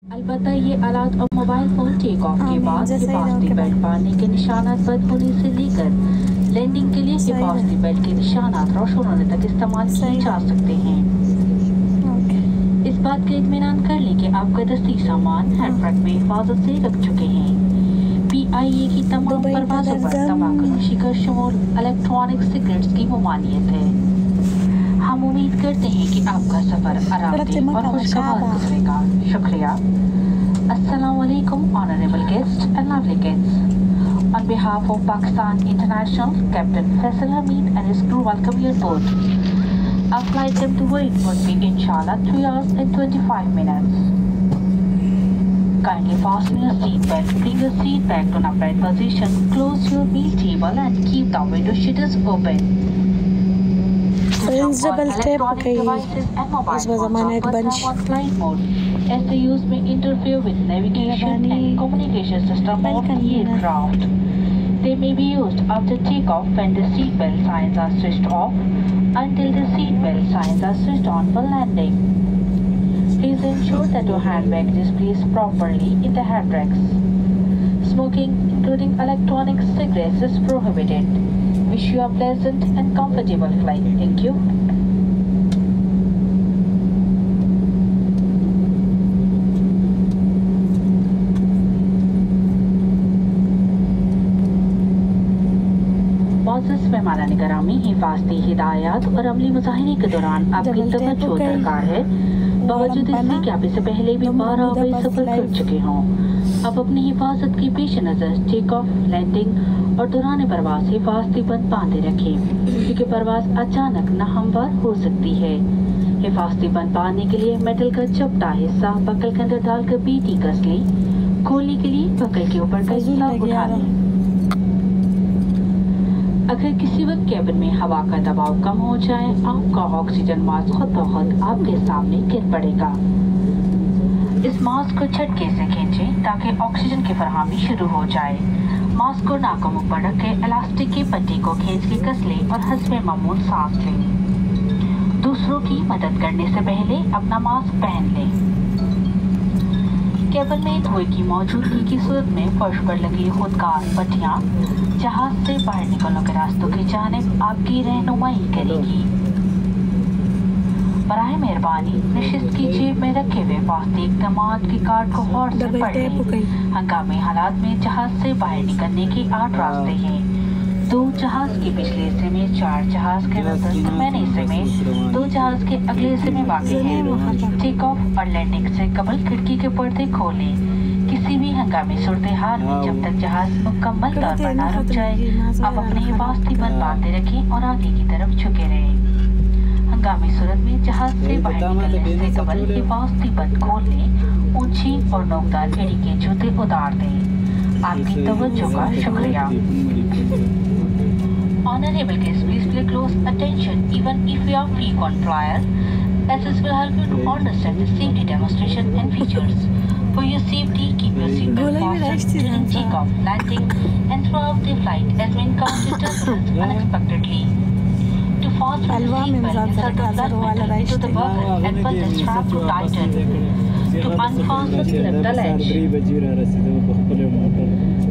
अलबत्ता ये आलात और मोबाइल फोन टेक ऑफ के बाद हिफाजती बेल्ट बांधने के निशानात बंद होने से लेकर लैंडिंग के लिए हिफाजती बेल्ट के निशानात रोशन होने तक इस्तेमाल किए जा सकते हैं। इस बात का इत्मीनान कर लें कि आपका दस्ती सामान हैंडबैग में हिफाजत से रख चुके हैं। PIA की तमाम परवाज़ों पर तंबाकू का शुमार इलेक्ट्रॉनिक सिगरेट्स की ममानियत है। हम उम्मीद करते हैं कि आपका सफर आरामदेह और खुशगवार गुजरेगा। शुक्रिया। Assalamu alaikum, honorable guests and lovely guests. On behalf of Pakistan International, Captain Faisal Hamid and his crew welcome you aboard. Our flight time to wait would be inshallah 3 hours and 25 minutes. Kindly fasten your seatbelt, bring your seat back to an upright position, close your meal table and keep the window shutters open. Double tap इस ज़माने एक bunch as the use may interfere with navigation and communication system of the aircraft. They may be used after takeoff when the seatbelt signs are switched off until the seatbelt signs are switched on for landing. Please ensure that your handbag is placed properly in the handbrakes. Smoking, including electronic cigarettes, is prohibited. Wish you a pleasant and comfortable flight. Thank you. मोअज़्ज़ज़ मेहमानान गिरामी, हिफाजती हिदायत और अमली मुज़ाहिरे के दौरान आपकी तवज्जो दरकार है। बावजूद इसके कि आप इससे पहले भी 12 हवाई सफर कर चुके हों, अब अपनी हिफाजत के पेश नज़र टेक ऑफ, लैंडिंग और दौरान परवास हिफाजती बंद बांधे रखें, क्योंकि परवास अचानक नाहमवार हो सकती है। हिफाजती बंद बांधने के लिए मेटल का चपटा हिस्सा बकल के अंदर डालकर बीटी कस लें। खोलने के लिए बकल के ऊपर का हिस्सा उठा लें। अगर किसी वक्त केबिन में हवा का दबाव कम हो जाए, आपका ऑक्सीजन मास्क खुद ब खुद आपके सामने गिर पड़ेगा। इस मास्क को झटके से खींचें ताकि ऑक्सीजन की फराहमी शुरू हो जाए। मास्क को नाक मुंह पर रख के इलास्टिक की पट्टी को खींच के कस लें और हस्बे मामूल सांस लें। दूसरों की मदद करने से पहले अपना मास्क पहन लें। केबिन में धुएं की मौजूदगी की सूरत में फर्श पर लगी खुदकार पट्टियां जहाज से बाहर निकलने के रास्तों की जानिब आपकी रहनुमाई करेगी। बराए मेहरबानी नशिस्त की जेब में रखे हुए वास्ते इक़दामात की कार्ड को गौर से पढ़ लें। हंगामी हालात में जहाज से बाहर निकलने के 8 रास्ते हैं। 2 जहाज के पिछले हिस्से में, 4 जहाज के दरमियाने हिस्से में, 2 जहाज के अगले हिस्से में वाक़ है। टेक ऑफ और लैंडिंग से कबल खिड़की के पर्दे खोलें। किसी भी हंगामी सूरत हाल में जब तक जहाज मुकम्मल तौर पर ना रुक जाए, आप अपने हिफाजती बंद बांधे रखें और आगे की तरफ झुके रहें। हंगामी सूरत में जहाज से बाहर निकलने से कबल हिफाजती बंद खोल लें। ऊंची और नोकदार एड़ी के जूते उतार दें। आपकी तवज्जो का शुक्रिया। Honorable guests, please pay close attention even if you are frequent flyer, as this will help you to understand the safety demonstration and features. For your safety, keep your seatbelt fastened during takeoff, landing, and throughout the flight as we encounter turbulence unexpectedly. To fasten the seatbelt, insert the blood metal into the buckle and pull the strap to tighten. To unfasten, slip the latch.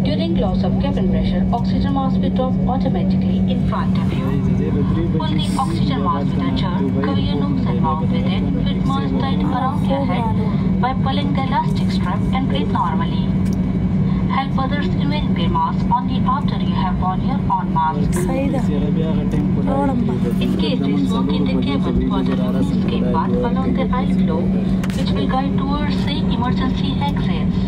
During loss of cabin pressure, oxygen mask will drop automatically in front of you. Pull the oxygen mask with a jerk, cover your nose and mouth with it, with mask tied around your head by pulling the elastic strap and breathe normally. Help others in wearing their mask only after you have worn your own mask. In case you smoke in the cabin, further escape path along the aisle which will guide towards the emergency exits.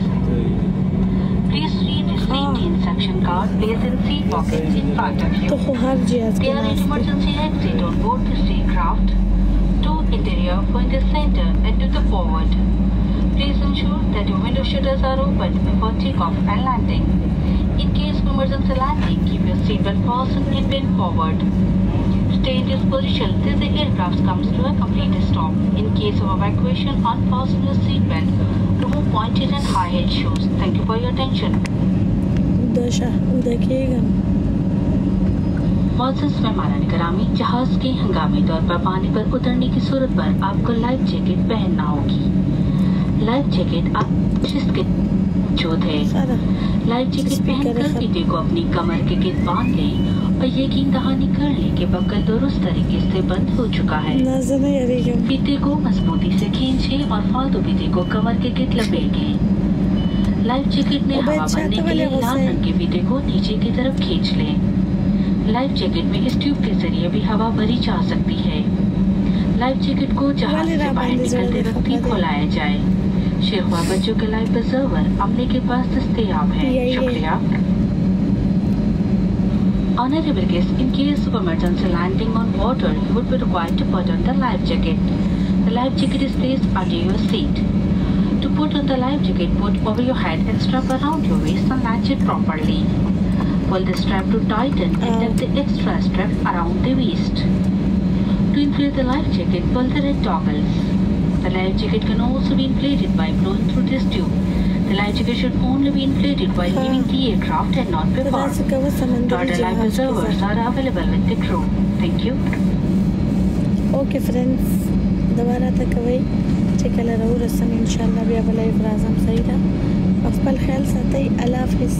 Please read the safety instruction card placed in seat pockets in front of you. There are an emergency exit on board this aircraft, 2 interior, 1 in the center and 2 to the forward. Please ensure that your window shutters are open before takeoff and landing. In case of emergency landing, keep your seatbelt fastened and bend forward. Stay in this position till the aircraft comes to a complete stop. In case of evacuation, unfasten your seatbelt. Remove pointed and high-heeled shoes. Thank you for your attention. मोअज़्ज़ज़ मेहमानान गिरामी, जहाज के हंगामी तौर पर पानी पर उतरने की सूरत पर आपको लाइफ जैकेट पहनना होगी। लाइफ जैकेट आपके मौजूद है। लाइफ जैकेट पहनकर फीते को अपनी कमर के गिर्द बांध लें और यकीन दहानी कर लें कि बक्कल दुरुस्त तरीके से बंद हो चुका है। फीते को मजबूती से खींचें और फालतू फीते को कमर के गिर्द लपेटें। लाइफ जैकेट में हवा भरने के लिए लाल रंग के फीते को नीचे की तरफ खींच लें। लाइफ जैकेट में इस ट्यूब के जरिए भी हवा भरी जा सकती है। लाइफ जैकेट को जहाज से बाहर निकलते वक्त ही खोलाया जाए। शेखवा बच्चों के लाइफ प्रिजर्वर अमले के पास दस्तयाब है। शुक्रिया। Honorable guests, in case of emergency landing on water, you would be required to put on the life jacket. The life jacket is placed under your seat. To put on the life jacket, put over your head and strap around your waist and latch it properly. Pull the strap to tighten and tuck the extra strap around the waist. To inflate the life jacket, pull the red toggles. The life jacket can also be inflated by blowing through this tube. The life jacket should only be inflated while leaving the aircraft and not before. Total life preservers are available with the crew. Thank you. Okay friends, दोबारा तक वही check लगा रसम इंशाल्लाह भी अब live राज़म सही था। अफ़ल ख्याल साथी अल्लाह हाफ़िज़।